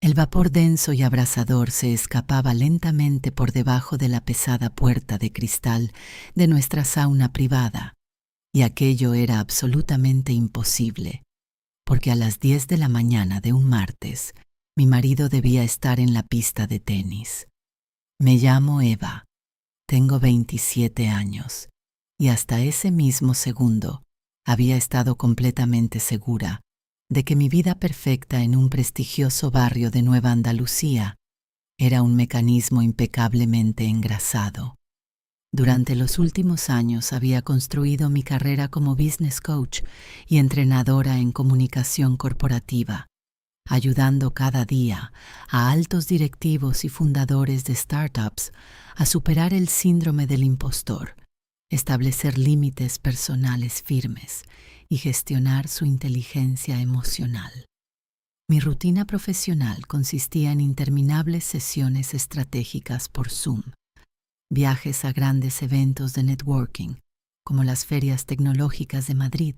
El vapor denso y abrasador se escapaba lentamente por debajo de la pesada puerta de cristal de nuestra sauna privada, y aquello era absolutamente imposible, porque a las 10 de la mañana de un martes, mi marido debía estar en la pista de tenis. Me llamo Eva, tengo 27 años, y hasta ese mismo segundo había estado completamente segura de que mi vida perfecta en un prestigioso barrio de Nueva Andalucía era un mecanismo impecablemente engrasado. Durante los últimos años había construido mi carrera como business coach y entrenadora en comunicación corporativa, ayudando cada día a altos directivos y fundadores de startups a superar el síndrome del impostor, establecer límites personales firmes y gestionar su inteligencia emocional. Mi rutina profesional consistía en interminables sesiones estratégicas por Zoom, viajes a grandes eventos de networking, como las ferias tecnológicas de Madrid,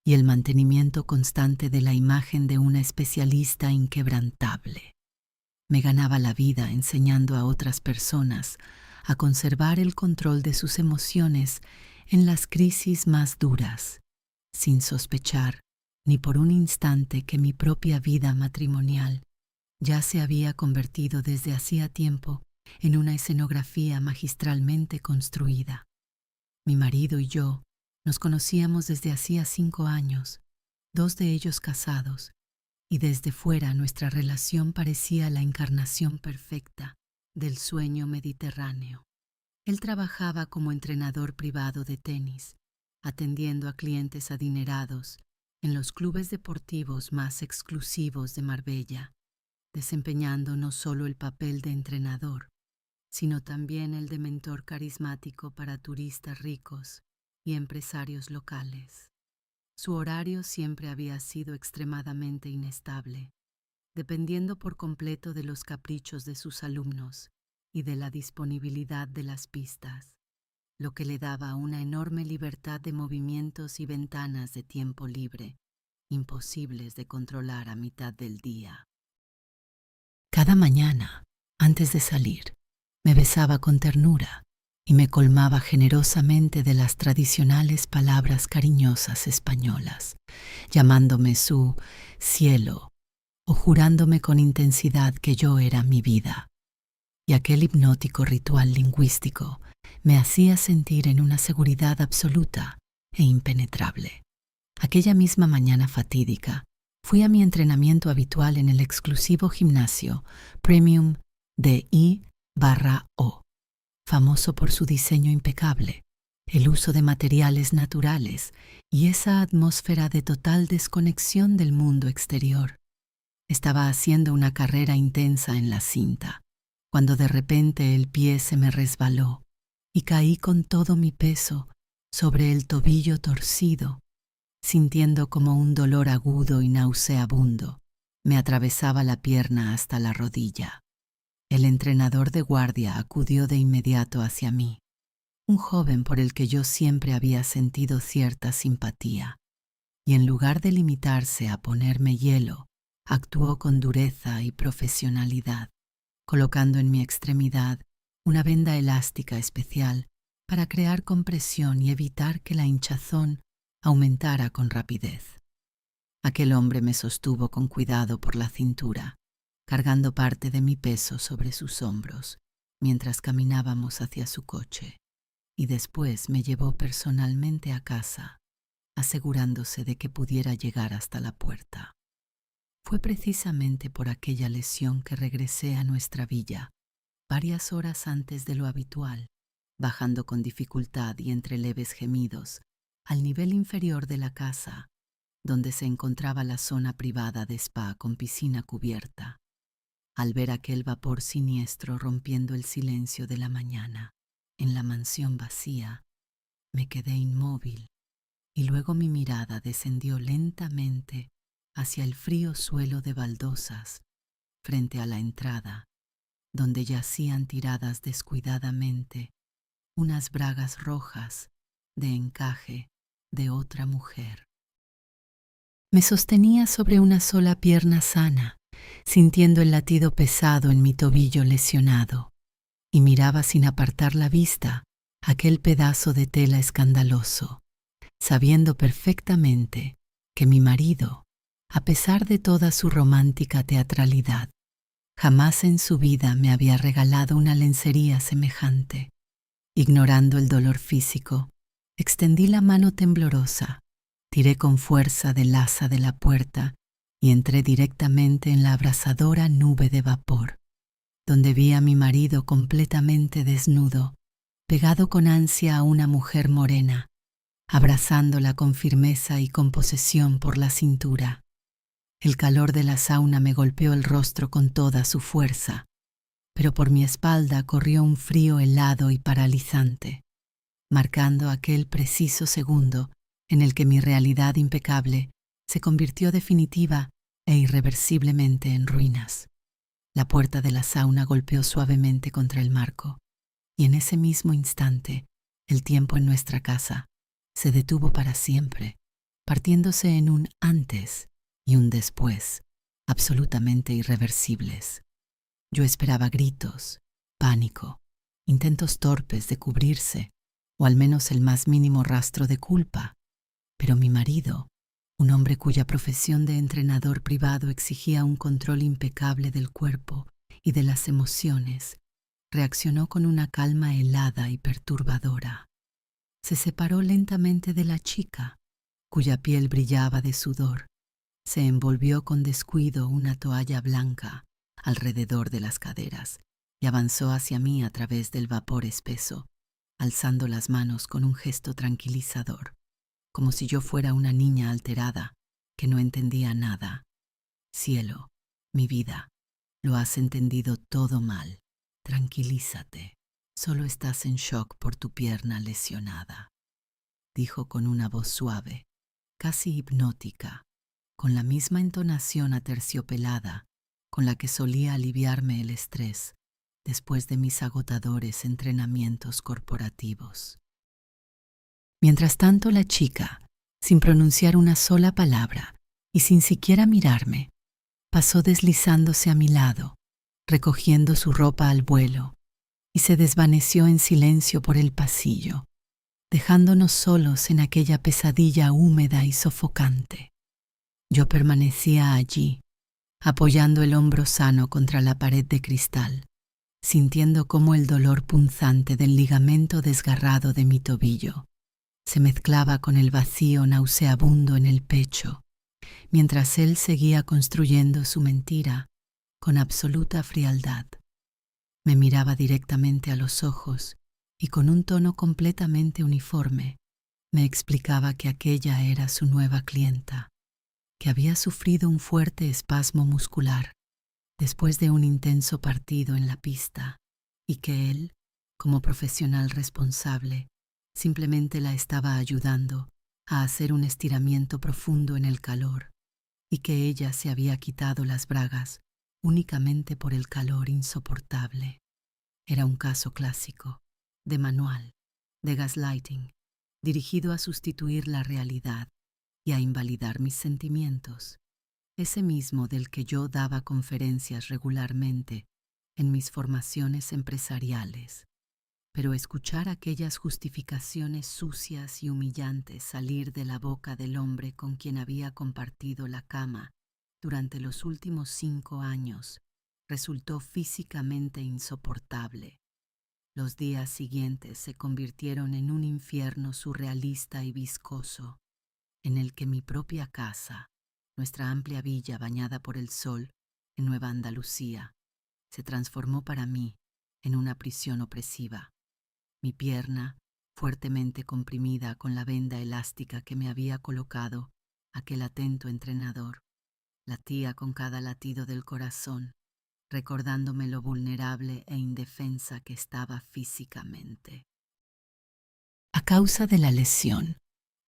y el mantenimiento constante de la imagen de una especialista inquebrantable. Me ganaba la vida enseñando a otras personas a conservar el control de sus emociones en las crisis más duras, sin sospechar ni por un instante que mi propia vida matrimonial ya se había convertido desde hacía tiempo en una escenografía magistralmente construida. Mi marido y yo nos conocíamos desde hacía 5 años, 2 de ellos casados, y desde fuera nuestra relación parecía la encarnación perfecta del sueño mediterráneo. Él trabajaba como entrenador privado de tenis, atendiendo a clientes adinerados en los clubes deportivos más exclusivos de Marbella, desempeñando no solo el papel de entrenador, sino también el de mentor carismático para turistas ricos y empresarios locales. Su horario siempre había sido extremadamente inestable, dependiendo por completo de los caprichos de sus alumnos y de la disponibilidad de las pistas, lo que le daba una enorme libertad de movimientos y ventanas de tiempo libre, imposibles de controlar a mitad del día. Cada mañana, antes de salir, me besaba con ternura y me colmaba generosamente de las tradicionales palabras cariñosas españolas, llamándome su cielo o jurándome con intensidad que yo era mi vida. Y aquel hipnótico ritual lingüístico me hacía sentir en una seguridad absoluta e impenetrable. Aquella misma mañana fatídica, fui a mi entrenamiento habitual en el exclusivo gimnasio Premium de I/O, famoso por su diseño impecable, el uso de materiales naturales y esa atmósfera de total desconexión del mundo exterior. Estaba haciendo una carrera intensa en la cinta, cuando de repente el pie se me resbaló y caí con todo mi peso sobre el tobillo torcido, sintiendo como un dolor agudo y nauseabundo me atravesaba la pierna hasta la rodilla. El entrenador de guardia acudió de inmediato hacia mí, un joven por el que yo siempre había sentido cierta simpatía, y en lugar de limitarse a ponerme hielo, actuó con dureza y profesionalidad, colocando en mi extremidad una venda elástica especial para crear compresión y evitar que la hinchazón aumentara con rapidez. Aquel hombre me sostuvo con cuidado por la cintura, cargando parte de mi peso sobre sus hombros, mientras caminábamos hacia su coche, y después me llevó personalmente a casa, asegurándose de que pudiera llegar hasta la puerta. Fue precisamente por aquella lesión que regresé a nuestra villa, varias horas antes de lo habitual, bajando con dificultad y entre leves gemidos al nivel inferior de la casa, donde se encontraba la zona privada de spa con piscina cubierta. Al ver aquel vapor siniestro rompiendo el silencio de la mañana en la mansión vacía, me quedé inmóvil y luego mi mirada descendió lentamente hacia el frío suelo de baldosas frente a la entrada, donde yacían tiradas descuidadamente unas bragas rojas de encaje de otra mujer. Me sostenía sobre una sola pierna sana sintiendo el latido pesado en mi tobillo lesionado, y miraba sin apartar la vista aquel pedazo de tela escandaloso, sabiendo perfectamente que mi marido, a pesar de toda su romántica teatralidad, jamás en su vida me había regalado una lencería semejante. Ignorando el dolor físico, extendí la mano temblorosa, tiré con fuerza del asa de la puerta y entré directamente en la abrasadora nube de vapor, donde vi a mi marido completamente desnudo, pegado con ansia a una mujer morena, abrazándola con firmeza y con posesión por la cintura. El calor de la sauna me golpeó el rostro con toda su fuerza, pero por mi espalda corrió un frío helado y paralizante, marcando aquel preciso segundo en el que mi realidad impecable se convirtió definitiva e irreversiblemente en ruinas. La puerta de la sauna golpeó suavemente contra el marco, y en ese mismo instante el tiempo en nuestra casa se detuvo para siempre, partiéndose en un antes y un después, absolutamente irreversibles. Yo esperaba gritos, pánico, intentos torpes de cubrirse, o al menos el más mínimo rastro de culpa, pero mi marido, un hombre cuya profesión de entrenador privado exigía un control impecable del cuerpo y de las emociones, reaccionó con una calma helada y perturbadora. Se separó lentamente de la chica, cuya piel brillaba de sudor. Se envolvió con descuido una toalla blanca alrededor de las caderas y avanzó hacia mí a través del vapor espeso, alzando las manos con un gesto tranquilizador, como si yo fuera una niña alterada que no entendía nada. Cielo, mi vida, lo has entendido todo mal. Tranquilízate, solo estás en shock por tu pierna lesionada, dijo con una voz suave, casi hipnótica, con la misma entonación aterciopelada con la que solía aliviarme el estrés después de mis agotadores entrenamientos corporativos. Mientras tanto, la chica, sin pronunciar una sola palabra y sin siquiera mirarme, pasó deslizándose a mi lado, recogiendo su ropa al vuelo, y se desvaneció en silencio por el pasillo, dejándonos solos en aquella pesadilla húmeda y sofocante. Yo permanecía allí, apoyando el hombro sano contra la pared de cristal, sintiendo cómo el dolor punzante del ligamento desgarrado de mi tobillo se mezclaba con el vacío nauseabundo en el pecho, mientras él seguía construyendo su mentira con absoluta frialdad. Me miraba directamente a los ojos y con un tono completamente uniforme me explicaba que aquella era su nueva clienta, que había sufrido un fuerte espasmo muscular después de un intenso partido en la pista y que él, como profesional responsable, simplemente la estaba ayudando a hacer un estiramiento profundo en el calor y que ella se había quitado las bragas únicamente por el calor insoportable. Era un caso clásico, de manual, de gaslighting, dirigido a sustituir la realidad y a invalidar mis sentimientos, ese mismo del que yo daba conferencias regularmente en mis formaciones empresariales. Pero escuchar aquellas justificaciones sucias y humillantes salir de la boca del hombre con quien había compartido la cama durante los últimos 5 años resultó físicamente insoportable. Los días siguientes se convirtieron en un infierno surrealista y viscoso, en el que mi propia casa, nuestra amplia villa bañada por el sol en Nueva Andalucía, se transformó para mí en una prisión opresiva. Mi pierna, fuertemente comprimida con la venda elástica que me había colocado aquel atento entrenador, latía con cada latido del corazón, recordándome lo vulnerable e indefensa que estaba físicamente. A causa de la lesión,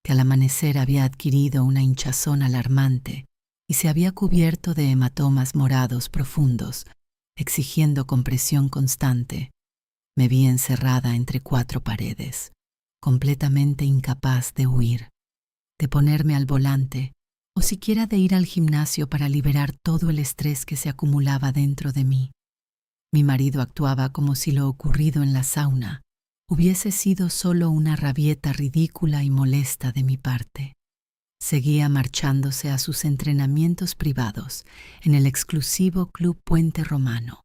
que al amanecer había adquirido una hinchazón alarmante y se había cubierto de hematomas morados profundos, exigiendo compresión constante, me vi encerrada entre 4 paredes, completamente incapaz de huir, de ponerme al volante o siquiera de ir al gimnasio para liberar todo el estrés que se acumulaba dentro de mí. Mi marido actuaba como si lo ocurrido en la sauna hubiese sido solo una rabieta ridícula y molesta de mi parte. Seguía marchándose a sus entrenamientos privados en el exclusivo Club Puente Romano.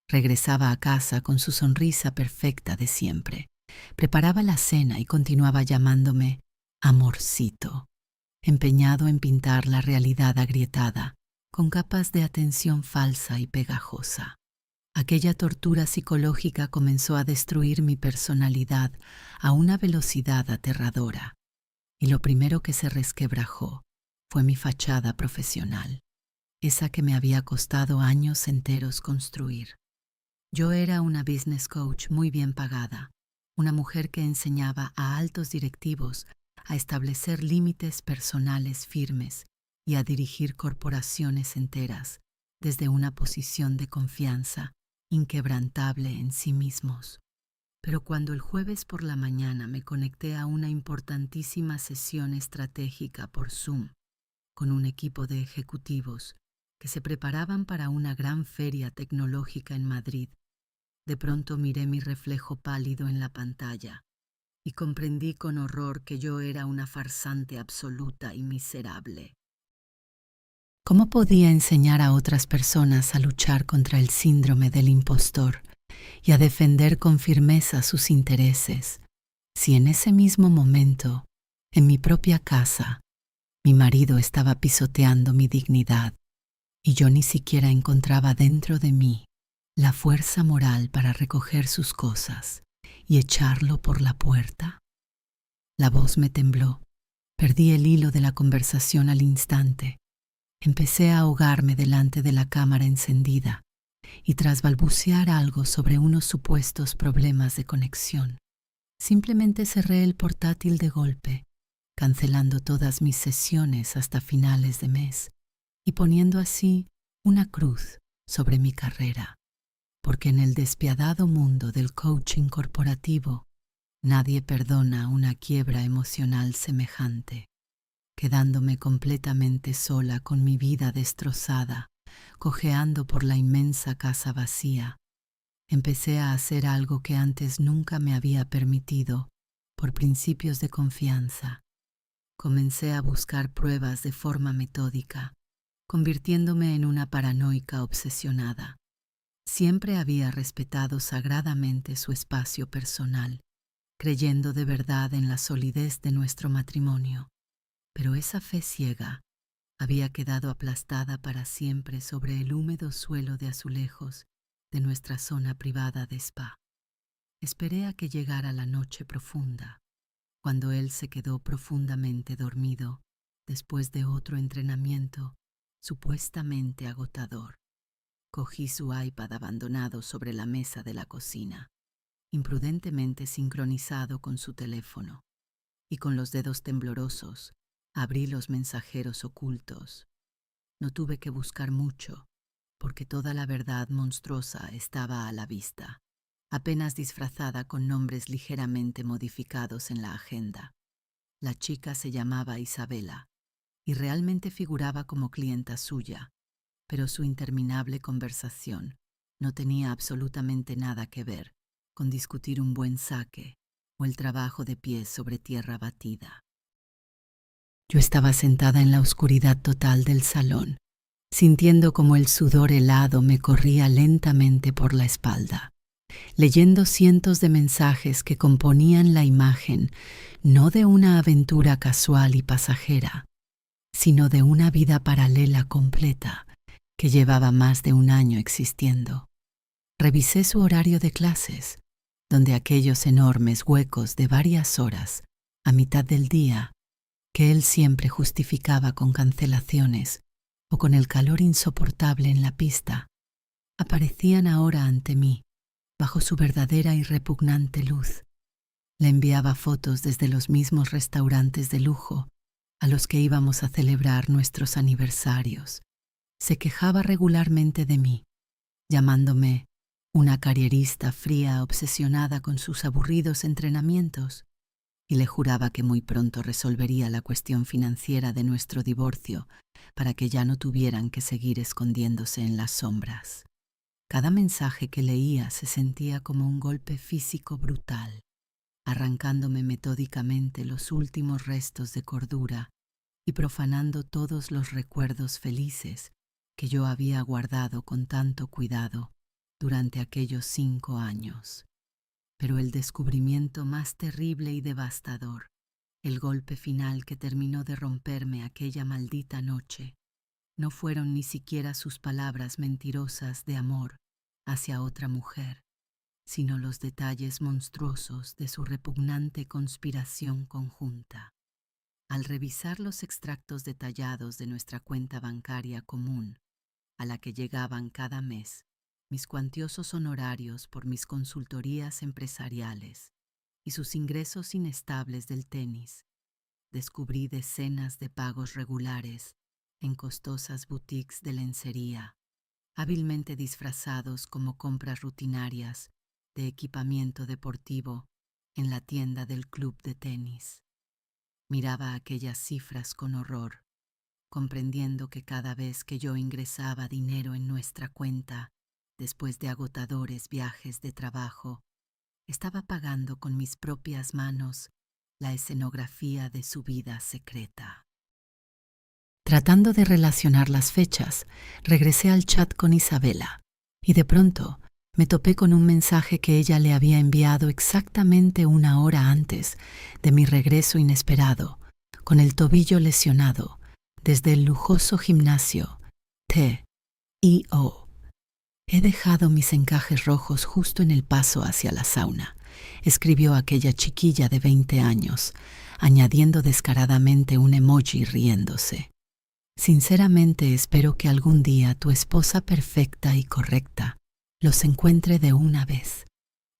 Regresaba a casa con su sonrisa perfecta de siempre. Preparaba la cena y continuaba llamándome amorcito, empeñado en pintar la realidad agrietada, con capas de atención falsa y pegajosa. Aquella tortura psicológica comenzó a destruir mi personalidad a una velocidad aterradora, y lo primero que se resquebrajó fue mi fachada profesional, esa que me había costado años enteros construir. Yo era una business coach muy bien pagada, una mujer que enseñaba a altos directivos a establecer límites personales firmes y a dirigir corporaciones enteras desde una posición de confianza inquebrantable en sí mismos. Pero cuando el jueves por la mañana me conecté a una importantísima sesión estratégica por Zoom con un equipo de ejecutivos que se preparaban para una gran feria tecnológica en Madrid, de pronto miré mi reflejo pálido en la pantalla y comprendí con horror que yo era una farsante absoluta y miserable. ¿Cómo podía enseñar a otras personas a luchar contra el síndrome del impostor y a defender con firmeza sus intereses, si en ese mismo momento, en mi propia casa, mi marido estaba pisoteando mi dignidad y yo ni siquiera encontraba dentro de mí la fuerza moral para recoger sus cosas y echarlo por la puerta? La voz me tembló, perdí el hilo de la conversación al instante, empecé a ahogarme delante de la cámara encendida y tras balbucear algo sobre unos supuestos problemas de conexión, simplemente cerré el portátil de golpe, cancelando todas mis sesiones hasta finales de mes y poniendo así una cruz sobre mi carrera, porque en el despiadado mundo del coaching corporativo nadie perdona una quiebra emocional semejante. Quedándome completamente sola con mi vida destrozada, cojeando por la inmensa casa vacía, empecé a hacer algo que antes nunca me había permitido por principios de confianza. Comencé a buscar pruebas de forma metódica, convirtiéndome en una paranoica obsesionada. Siempre había respetado sagradamente su espacio personal, creyendo de verdad en la solidez de nuestro matrimonio. Pero esa fe ciega había quedado aplastada para siempre sobre el húmedo suelo de azulejos de nuestra zona privada de spa. Esperé a que llegara la noche profunda, cuando él se quedó profundamente dormido después de otro entrenamiento supuestamente agotador. Cogí su iPad abandonado sobre la mesa de la cocina, imprudentemente sincronizado con su teléfono, y con los dedos temblorosos abrí los mensajeros ocultos. No tuve que buscar mucho, porque toda la verdad monstruosa estaba a la vista, apenas disfrazada con nombres ligeramente modificados en la agenda. La chica se llamaba Isabela y realmente figuraba como clienta suya, pero su interminable conversación no tenía absolutamente nada que ver con discutir un buen saque o el trabajo de pies sobre tierra batida. Yo estaba sentada en la oscuridad total del salón, sintiendo como el sudor helado me corría lentamente por la espalda, leyendo cientos de mensajes que componían la imagen no de una aventura casual y pasajera, sino de una vida paralela completa que llevaba más de un año existiendo. Revisé su horario de clases, donde aquellos enormes huecos de varias horas a mitad del día que él siempre justificaba con cancelaciones o con el calor insoportable en la pista, aparecían ahora ante mí, bajo su verdadera y repugnante luz. Le enviaba fotos desde los mismos restaurantes de lujo a los que íbamos a celebrar nuestros aniversarios. Se quejaba regularmente de mí, llamándome una carierista fría obsesionada con sus aburridos entrenamientos, y le juraba que muy pronto resolvería la cuestión financiera de nuestro divorcio para que ya no tuvieran que seguir escondiéndose en las sombras. Cada mensaje que leía se sentía como un golpe físico brutal, arrancándome metódicamente los últimos restos de cordura y profanando todos los recuerdos felices que yo había guardado con tanto cuidado durante aquellos 5 años. Pero el descubrimiento más terrible y devastador, el golpe final que terminó de romperme aquella maldita noche, no fueron ni siquiera sus palabras mentirosas de amor hacia otra mujer, sino los detalles monstruosos de su repugnante conspiración conjunta. Al revisar los extractos detallados de nuestra cuenta bancaria común, a la que llegaban cada mes mis cuantiosos honorarios por mis consultorías empresariales y sus ingresos inestables del tenis, descubrí decenas de pagos regulares en costosas boutiques de lencería, hábilmente disfrazados como compras rutinarias de equipamiento deportivo en la tienda del club de tenis. Miraba aquellas cifras con horror, comprendiendo que cada vez que yo ingresaba dinero en nuestra cuenta, después de agotadores viajes de trabajo, estaba pagando con mis propias manos la escenografía de su vida secreta. Tratando de relacionar las fechas, regresé al chat con Isabela y de pronto me topé con un mensaje que ella le había enviado exactamente 1 hora antes de mi regreso inesperado, con el tobillo lesionado, desde el lujoso gimnasio T.I.O. He dejado mis encajes rojos justo en el paso hacia la sauna, escribió aquella chiquilla de 20 años, añadiendo descaradamente un emoji riéndose. Sinceramente espero que algún día tu esposa perfecta y correcta los encuentre de una vez,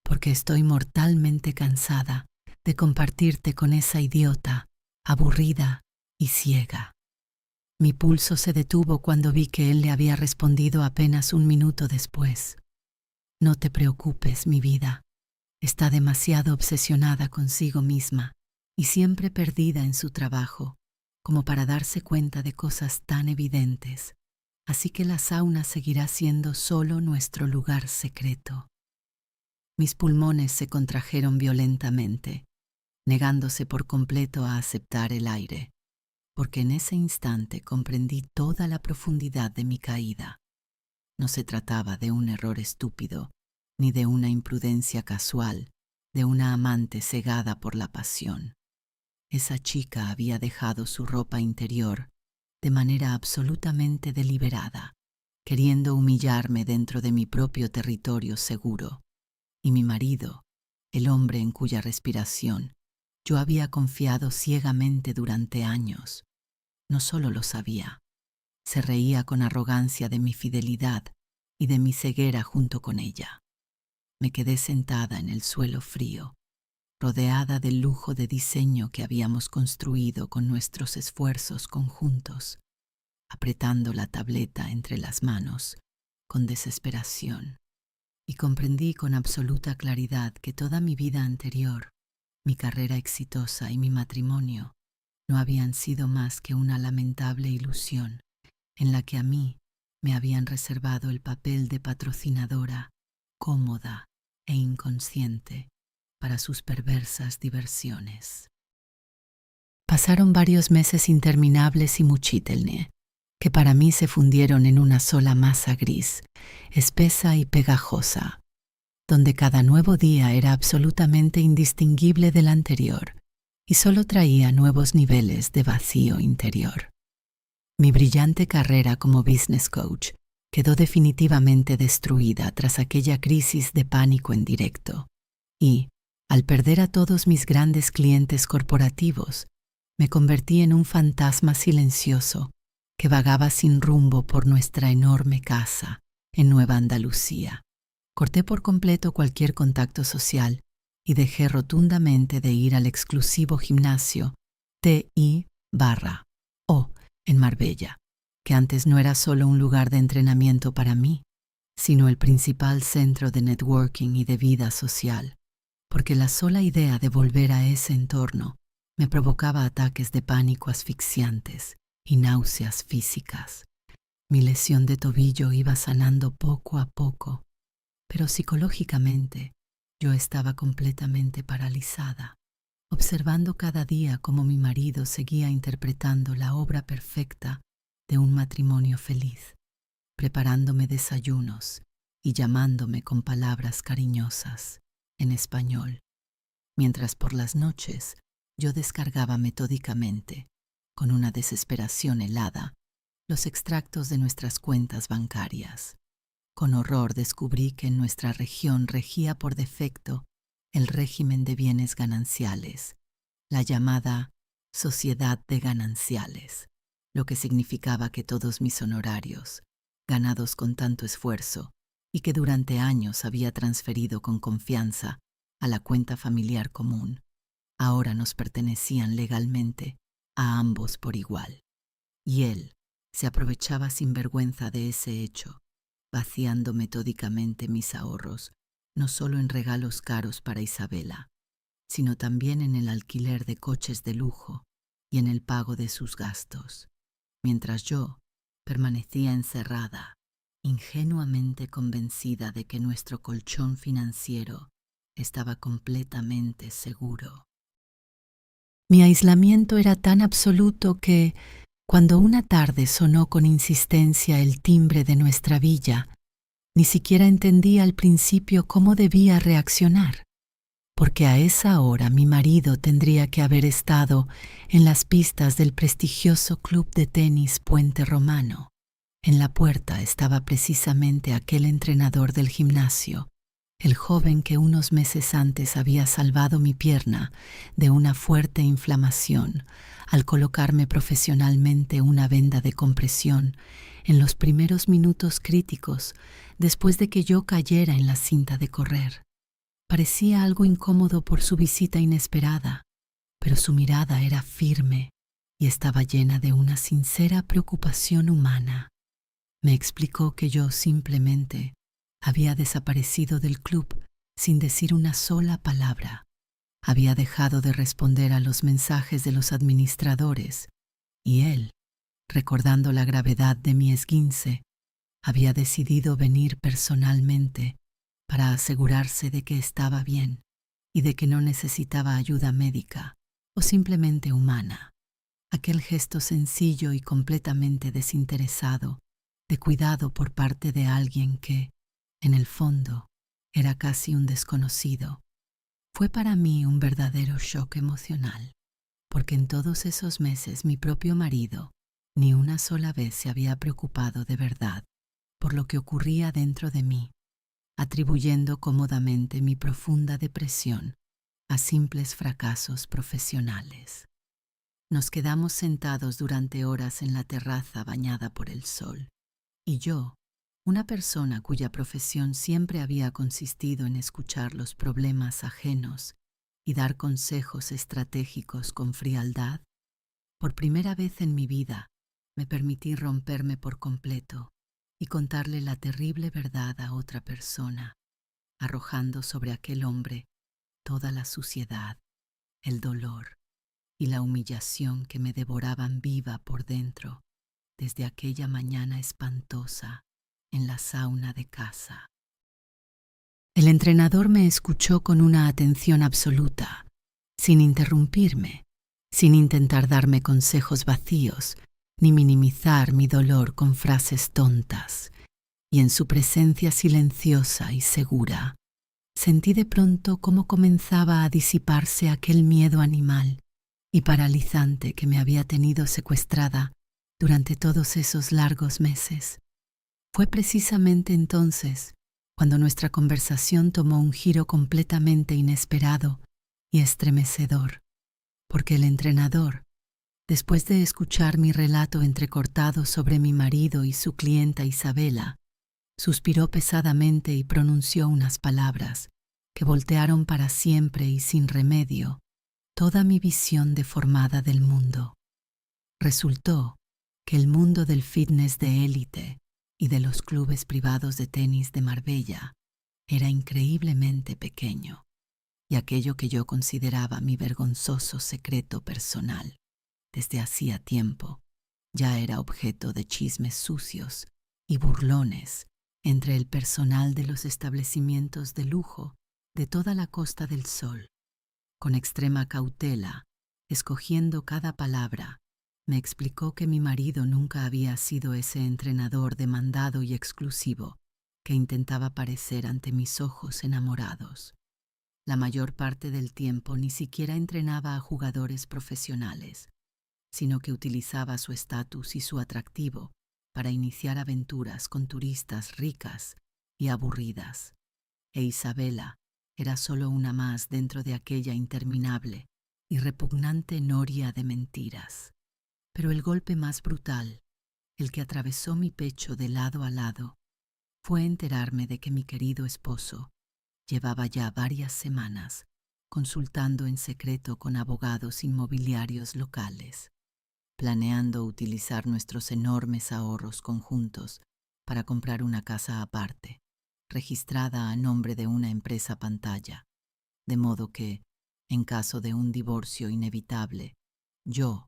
porque estoy mortalmente cansada de compartirte con esa idiota, aburrida y ciega. Mi pulso se detuvo cuando vi que él le había respondido apenas 1 minuto después. No te preocupes, mi vida. Está demasiado obsesionada consigo misma y siempre perdida en su trabajo, como para darse cuenta de cosas tan evidentes. Así que la sauna seguirá siendo solo nuestro lugar secreto. Mis pulmones se contrajeron violentamente, negándose por completo a aceptar el aire, porque en ese instante comprendí toda la profundidad de mi caída. No se trataba de un error estúpido, ni de una imprudencia casual, de una amante cegada por la pasión. Esa chica había dejado su ropa interior de manera absolutamente deliberada, queriendo humillarme dentro de mi propio territorio seguro, y mi marido, el hombre en cuya respiración yo había confiado ciegamente durante años, no solo lo sabía, se reía con arrogancia de mi fidelidad y de mi ceguera junto con ella. Me quedé sentada en el suelo frío, rodeada del lujo de diseño que habíamos construido con nuestros esfuerzos conjuntos, apretando la tableta entre las manos, con desesperación, y comprendí con absoluta claridad que toda mi vida anterior, mi carrera exitosa y mi matrimonio no habían sido más que una lamentable ilusión en la que a mí me habían reservado el papel de patrocinadora, cómoda e inconsciente para sus perversas diversiones. Pasaron varios meses interminables y muchitelne, que para mí se fundieron en una sola masa gris, espesa y pegajosa, donde cada nuevo día era absolutamente indistinguible del anterior y solo traía nuevos niveles de vacío interior. Mi brillante carrera como business coach quedó definitivamente destruida tras aquella crisis de pánico en directo y, al perder a todos mis grandes clientes corporativos, me convertí en un fantasma silencioso que vagaba sin rumbo por nuestra enorme casa en Nueva Andalucía. Corté por completo cualquier contacto social y dejé rotundamente de ir al exclusivo gimnasio TI/O en Marbella, que antes no era solo un lugar de entrenamiento para mí, sino el principal centro de networking y de vida social, porque la sola idea de volver a ese entorno me provocaba ataques de pánico asfixiantes y náuseas físicas. Mi lesión de tobillo iba sanando poco a poco, pero psicológicamente yo estaba completamente paralizada, observando cada día cómo mi marido seguía interpretando la obra perfecta de un matrimonio feliz, preparándome desayunos y llamándome con palabras cariñosas en español, mientras por las noches yo descargaba metódicamente, con una desesperación helada, los extractos de nuestras cuentas bancarias. Con horror descubrí que en nuestra región regía por defecto el régimen de bienes gananciales, la llamada sociedad de gananciales, lo que significaba que todos mis honorarios, ganados con tanto esfuerzo y que durante años había transferido con confianza a la cuenta familiar común, ahora nos pertenecían legalmente a ambos por igual. Y él se aprovechaba sin vergüenza de ese hecho, vaciando metódicamente mis ahorros, no solo en regalos caros para Isabela, sino también en el alquiler de coches de lujo y en el pago de sus gastos, mientras yo permanecía encerrada, ingenuamente convencida de que nuestro colchón financiero estaba completamente seguro. Mi aislamiento era tan absoluto que, cuando una tarde sonó con insistencia el timbre de nuestra villa, ni siquiera entendí al principio cómo debía reaccionar, porque a esa hora mi marido tendría que haber estado en las pistas del prestigioso club de tenis Puente Romano. En la puerta estaba precisamente aquel entrenador del gimnasio, el joven que unos meses antes había salvado mi pierna de una fuerte inflamación al colocarme profesionalmente una venda de compresión en los primeros minutos críticos después de que yo cayera en la cinta de correr. Parecía algo incómodo por su visita inesperada, pero su mirada era firme y estaba llena de una sincera preocupación humana. Me explicó que yo simplemente había desaparecido del club sin decir una sola palabra. Había dejado de responder a los mensajes de los administradores y él, recordando la gravedad de mi esguince, había decidido venir personalmente para asegurarse de que estaba bien y de que no necesitaba ayuda médica o simplemente humana. Aquel gesto sencillo y completamente desinteresado de cuidado por parte de alguien que, en el fondo, era casi un desconocido, fue para mí un verdadero shock emocional, porque en todos esos meses mi propio marido ni una sola vez se había preocupado de verdad por lo que ocurría dentro de mí, atribuyendo cómodamente mi profunda depresión a simples fracasos profesionales. Nos quedamos sentados durante horas en la terraza bañada por el sol, y yo, una persona cuya profesión siempre había consistido en escuchar los problemas ajenos y dar consejos estratégicos con frialdad, por primera vez en mi vida me permití romperme por completo y contarle la terrible verdad a otra persona, arrojando sobre aquel hombre toda la suciedad, el dolor y la humillación que me devoraban viva por dentro desde aquella mañana espantosa en la sauna de casa. El entrenador me escuchó con una atención absoluta, sin interrumpirme, sin intentar darme consejos vacíos, ni minimizar mi dolor con frases tontas, y en su presencia silenciosa y segura, sentí de pronto cómo comenzaba a disiparse aquel miedo animal y paralizante que me había tenido secuestrada durante todos esos largos meses. Fue precisamente entonces cuando nuestra conversación tomó un giro completamente inesperado y estremecedor, porque el entrenador, después de escuchar mi relato entrecortado sobre mi marido y su clienta Isabela, suspiró pesadamente y pronunció unas palabras que voltearon para siempre y sin remedio toda mi visión deformada del mundo. Resultó que el mundo del fitness de élite y de los clubes privados de tenis de Marbella era increíblemente pequeño, y aquello que yo consideraba mi vergonzoso secreto personal, desde hacía tiempo, ya era objeto de chismes sucios y burlones entre el personal de los establecimientos de lujo de toda la Costa del Sol. Con extrema cautela, escogiendo cada palabra, me explicó que mi marido nunca había sido ese entrenador demandado y exclusivo que intentaba parecer ante mis ojos enamorados. La mayor parte del tiempo ni siquiera entrenaba a jugadores profesionales, sino que utilizaba su estatus y su atractivo para iniciar aventuras con turistas ricas y aburridas. E Isabela era solo una más dentro de aquella interminable y repugnante noria de mentiras. Pero el golpe más brutal, el que atravesó mi pecho de lado a lado, fue enterarme de que mi querido esposo llevaba ya varias semanas consultando en secreto con abogados inmobiliarios locales, planeando utilizar nuestros enormes ahorros conjuntos para comprar una casa aparte, registrada a nombre de una empresa pantalla, de modo que, en caso de un divorcio inevitable, yo,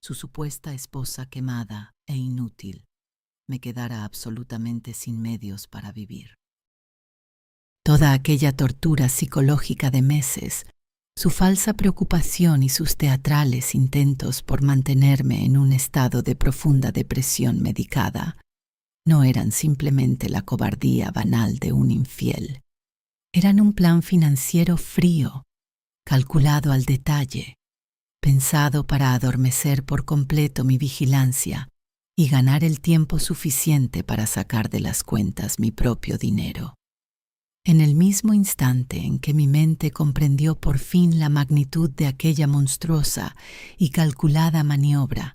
su supuesta esposa quemada e inútil, me quedara absolutamente sin medios para vivir. Toda aquella tortura psicológica de meses, su falsa preocupación y sus teatrales intentos por mantenerme en un estado de profunda depresión medicada, no eran simplemente la cobardía banal de un infiel. Eran un plan financiero frío, calculado al detalle, pensado para adormecer por completo mi vigilancia y ganar el tiempo suficiente para sacar de las cuentas mi propio dinero. En el mismo instante en que mi mente comprendió por fin la magnitud de aquella monstruosa y calculada maniobra,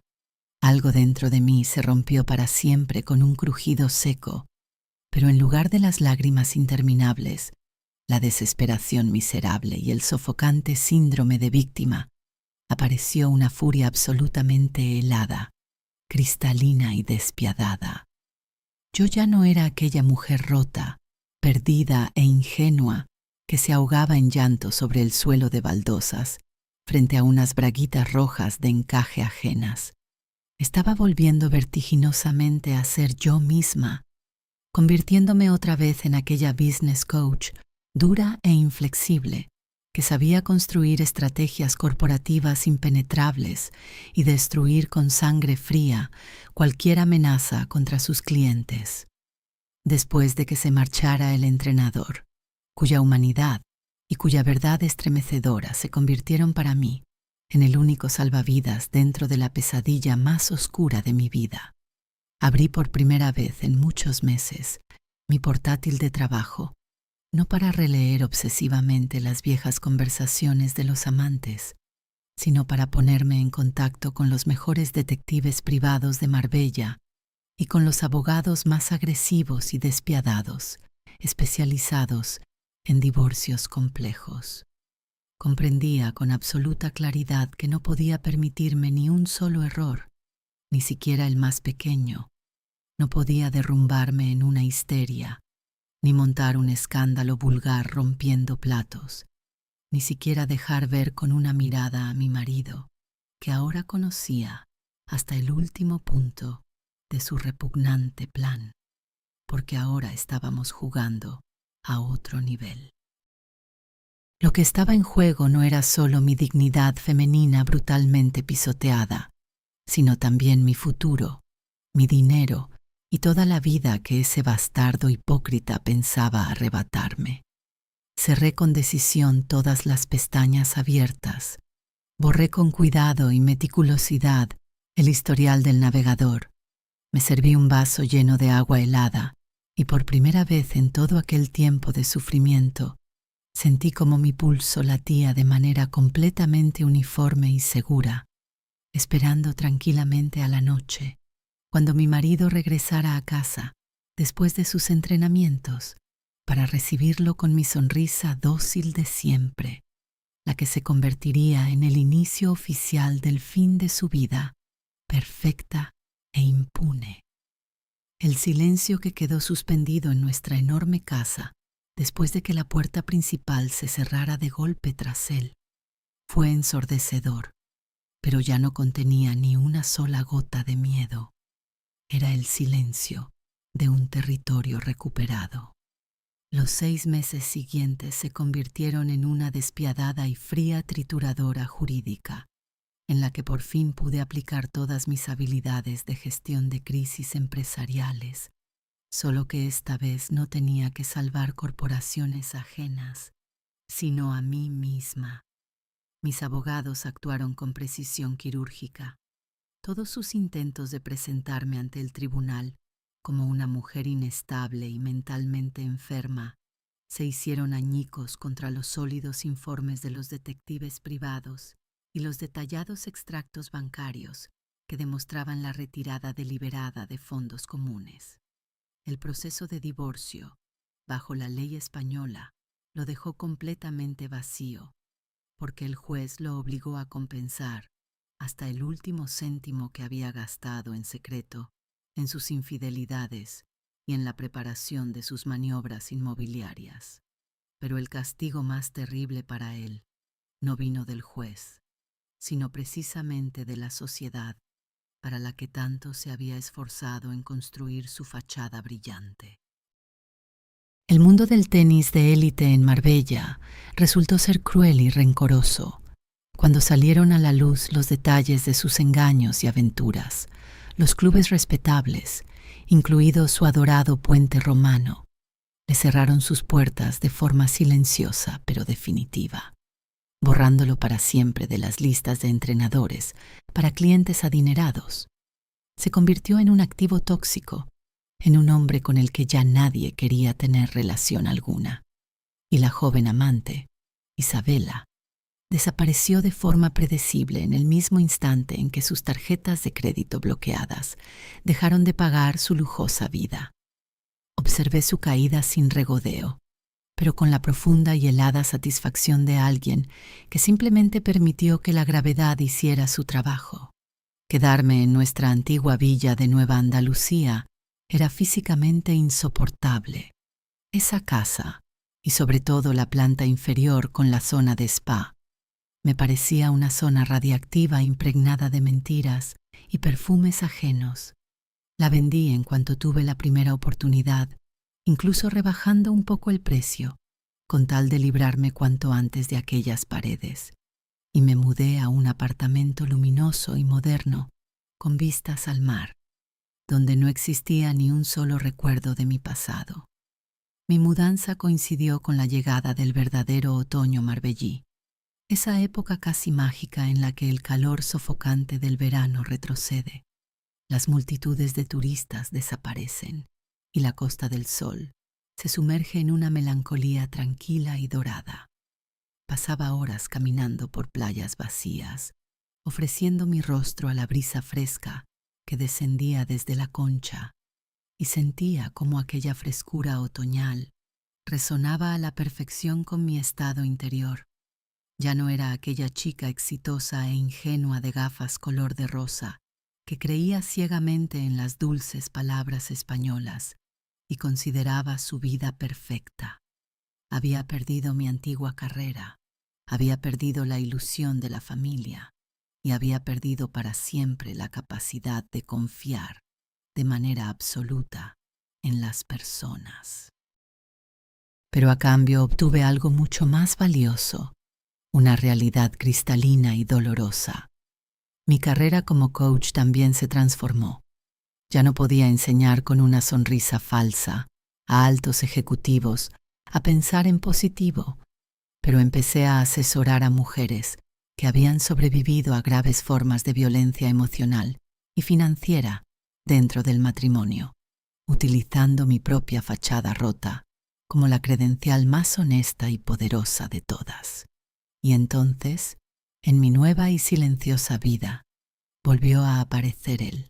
algo dentro de mí se rompió para siempre con un crujido seco, pero en lugar de las lágrimas interminables, la desesperación miserable y el sofocante síndrome de víctima, apareció una furia absolutamente helada, cristalina y despiadada. Yo ya no era aquella mujer rota, perdida e ingenua que se ahogaba en llanto sobre el suelo de baldosas frente a unas braguitas rojas de encaje ajenas. Estaba volviendo vertiginosamente a ser yo misma, convirtiéndome otra vez en aquella business coach dura e inflexible que sabía construir estrategias corporativas impenetrables y destruir con sangre fría cualquier amenaza contra sus clientes. Después de que se marchara el entrenador, cuya humanidad y cuya verdad estremecedora se convirtieron para mí en el único salvavidas dentro de la pesadilla más oscura de mi vida, abrí por primera vez en muchos meses mi portátil de trabajo, no para releer obsesivamente las viejas conversaciones de los amantes, sino para ponerme en contacto con los mejores detectives privados de Marbella y con los abogados más agresivos y despiadados, especializados en divorcios complejos. Comprendía con absoluta claridad que no podía permitirme ni un solo error, ni siquiera el más pequeño. No podía derrumbarme en una histeria, ni montar un escándalo vulgar rompiendo platos, ni siquiera dejar ver con una mirada a mi marido, que ahora conocía hasta el último punto de su repugnante plan, porque ahora estábamos jugando a otro nivel. Lo que estaba en juego no era solo mi dignidad femenina brutalmente pisoteada, sino también mi futuro, mi dinero y toda la vida que ese bastardo hipócrita pensaba arrebatarme. Cerré con decisión todas las pestañas abiertas, borré con cuidado y meticulosidad el historial del navegador, me serví un vaso lleno de agua helada y por primera vez en todo aquel tiempo de sufrimiento sentí como mi pulso latía de manera completamente uniforme y segura, esperando tranquilamente a la noche, cuando mi marido regresara a casa después de sus entrenamientos, para recibirlo con mi sonrisa dócil de siempre, la que se convertiría en el inicio oficial del fin de su vida, perfecta e impune. El silencio que quedó suspendido en nuestra enorme casa después de que la puerta principal se cerrara de golpe tras él. Fue ensordecedor, pero ya no contenía ni una sola gota de miedo. Era el silencio de un territorio recuperado. Los 6 meses siguientes se convirtieron en una despiadada y fría trituradora jurídica, en la que por fin pude aplicar todas mis habilidades de gestión de crisis empresariales, solo que esta vez no tenía que salvar corporaciones ajenas, sino a mí misma. Mis abogados actuaron con precisión quirúrgica. Todos sus intentos de presentarme ante el tribunal como una mujer inestable y mentalmente enferma se hicieron añicos contra los sólidos informes de los detectives privados y los detallados extractos bancarios que demostraban la retirada deliberada de fondos comunes. El proceso de divorcio, bajo la ley española, lo dejó completamente vacío, porque el juez lo obligó a compensar hasta el último céntimo que había gastado en secreto en sus infidelidades y en la preparación de sus maniobras inmobiliarias. Pero el castigo más terrible para él no vino del juez, sino precisamente de la sociedad para la que tanto se había esforzado en construir su fachada brillante. El mundo del tenis de élite en Marbella resultó ser cruel y rencoroso. Cuando salieron a la luz los detalles de sus engaños y aventuras, los clubes respetables, incluido su adorado Puente Romano, le cerraron sus puertas de forma silenciosa pero definitiva, borrándolo para siempre de las listas de entrenadores para clientes adinerados. Se convirtió en un activo tóxico, en un hombre con el que ya nadie quería tener relación alguna. Y la joven amante, Isabela, desapareció de forma predecible en el mismo instante en que sus tarjetas de crédito bloqueadas dejaron de pagar su lujosa vida. Observé su caída sin regodeo, pero con la profunda y helada satisfacción de alguien que simplemente permitió que la gravedad hiciera su trabajo. Quedarme en nuestra antigua villa de Nueva Andalucía era físicamente insoportable. Esa casa, y sobre todo la planta inferior con la zona de spa, me parecía una zona radiactiva impregnada de mentiras y perfumes ajenos. La vendí en cuanto tuve la primera oportunidad, incluso rebajando un poco el precio, con tal de librarme cuanto antes de aquellas paredes, y me mudé a un apartamento luminoso y moderno, con vistas al mar, donde no existía ni un solo recuerdo de mi pasado. Mi mudanza coincidió con la llegada del verdadero otoño marbellí, esa época casi mágica en la que el calor sofocante del verano retrocede, las multitudes de turistas desaparecen y la Costa del Sol se sumerge en una melancolía tranquila y dorada. Pasaba horas caminando por playas vacías, ofreciendo mi rostro a la brisa fresca que descendía desde la Concha, y sentía cómo aquella frescura otoñal resonaba a la perfección con mi estado interior. Ya no era aquella chica exitosa e ingenua de gafas color de rosa que creía ciegamente en las dulces palabras españolas y consideraba su vida perfecta. Había perdido mi antigua carrera, había perdido la ilusión de la familia y había perdido para siempre la capacidad de confiar de manera absoluta en las personas. Pero a cambio obtuve algo mucho más valioso, una realidad cristalina y dolorosa. Mi carrera como coach también se transformó. Ya no podía enseñar con una sonrisa falsa a altos ejecutivos a pensar en positivo, pero empecé a asesorar a mujeres que habían sobrevivido a graves formas de violencia emocional y financiera dentro del matrimonio, utilizando mi propia fachada rota como la credencial más honesta y poderosa de todas. Y entonces, en mi nueva y silenciosa vida, volvió a aparecer él,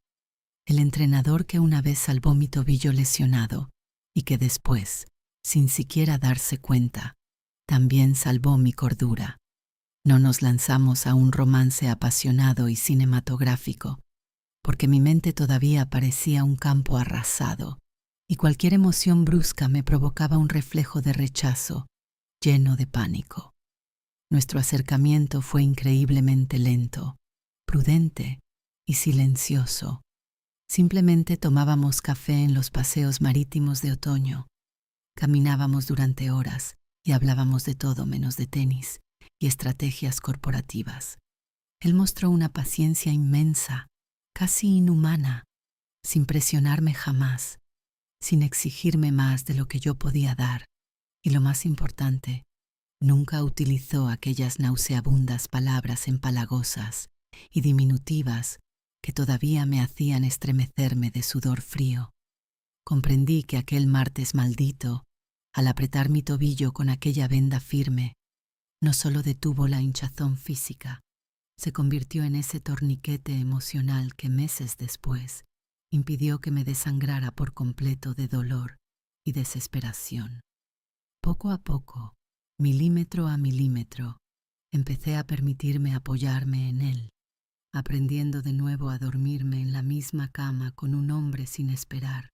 el entrenador que una vez salvó mi tobillo lesionado y que después, sin siquiera darse cuenta, también salvó mi cordura. No nos lanzamos a un romance apasionado y cinematográfico, porque mi mente todavía parecía un campo arrasado y cualquier emoción brusca me provocaba un reflejo de rechazo, lleno de pánico. Nuestro acercamiento fue increíblemente lento, prudente y silencioso. Simplemente tomábamos café en los paseos marítimos de otoño, caminábamos durante horas y hablábamos de todo menos de tenis y estrategias corporativas. Él mostró una paciencia inmensa, casi inhumana, sin presionarme jamás, sin exigirme más de lo que yo podía dar, y lo más importante, nunca utilizó aquellas nauseabundas palabras empalagosas y diminutivas que todavía me hacían estremecerme de sudor frío. Comprendí que aquel martes maldito, al apretar mi tobillo con aquella venda firme, no solo detuvo la hinchazón física, se convirtió en ese torniquete emocional que meses después impidió que me desangrara por completo de dolor y desesperación. Poco a poco, milímetro a milímetro, empecé a permitirme apoyarme en él, aprendiendo de nuevo a dormirme en la misma cama con un hombre sin esperar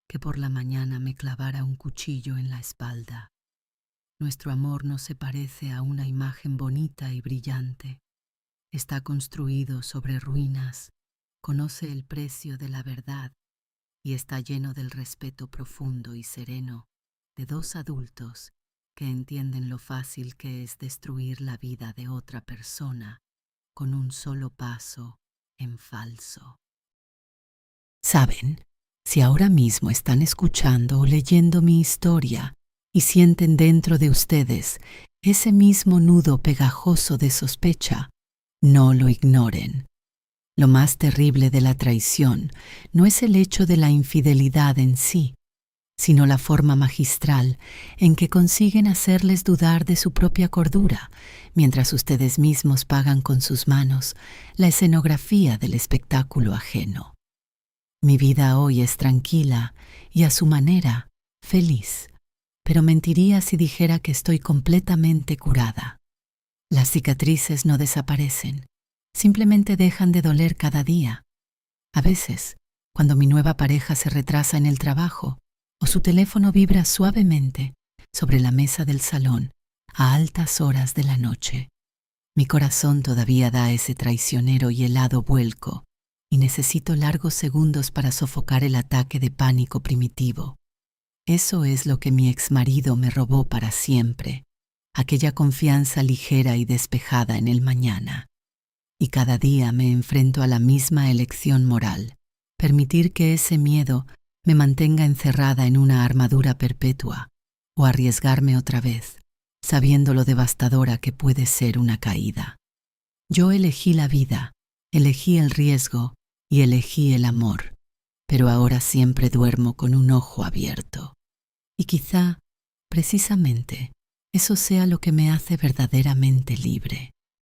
que por la mañana me clavara un cuchillo en la espalda. Nuestro amor no se parece a una imagen bonita y brillante. Está construido sobre ruinas, conoce el precio de la verdad y está lleno del respeto profundo y sereno de dos adultos que entienden lo fácil que es destruir la vida de otra persona con un solo paso en falso. ¿Saben? Si ahora mismo están escuchando o leyendo mi historia y sienten dentro de ustedes ese mismo nudo pegajoso de sospecha, no lo ignoren. Lo más terrible de la traición no es el hecho de la infidelidad en sí, sino la forma magistral en que consiguen hacerles dudar de su propia cordura, mientras ustedes mismos pagan con sus manos la escenografía del espectáculo ajeno. Mi vida hoy es tranquila y a su manera feliz, pero mentiría si dijera que estoy completamente curada. Las cicatrices no desaparecen, simplemente dejan de doler cada día. A veces, cuando mi nueva pareja se retrasa en el trabajo o su teléfono vibra suavemente sobre la mesa del salón a altas horas de la noche, mi corazón todavía da ese traicionero y helado vuelco y necesito largos segundos para sofocar el ataque de pánico primitivo. Eso es lo que mi exmarido me robó para siempre, aquella confianza ligera y despejada en el mañana. Y cada día me enfrento a la misma elección moral, permitir que ese miedo me mantenga encerrada en una armadura perpetua o arriesgarme otra vez, sabiendo lo devastadora que puede ser una caída. Yo elegí la vida, elegí el riesgo y elegí el amor, pero ahora siempre duermo con un ojo abierto. Y quizá, precisamente, eso sea lo que me hace verdaderamente libre.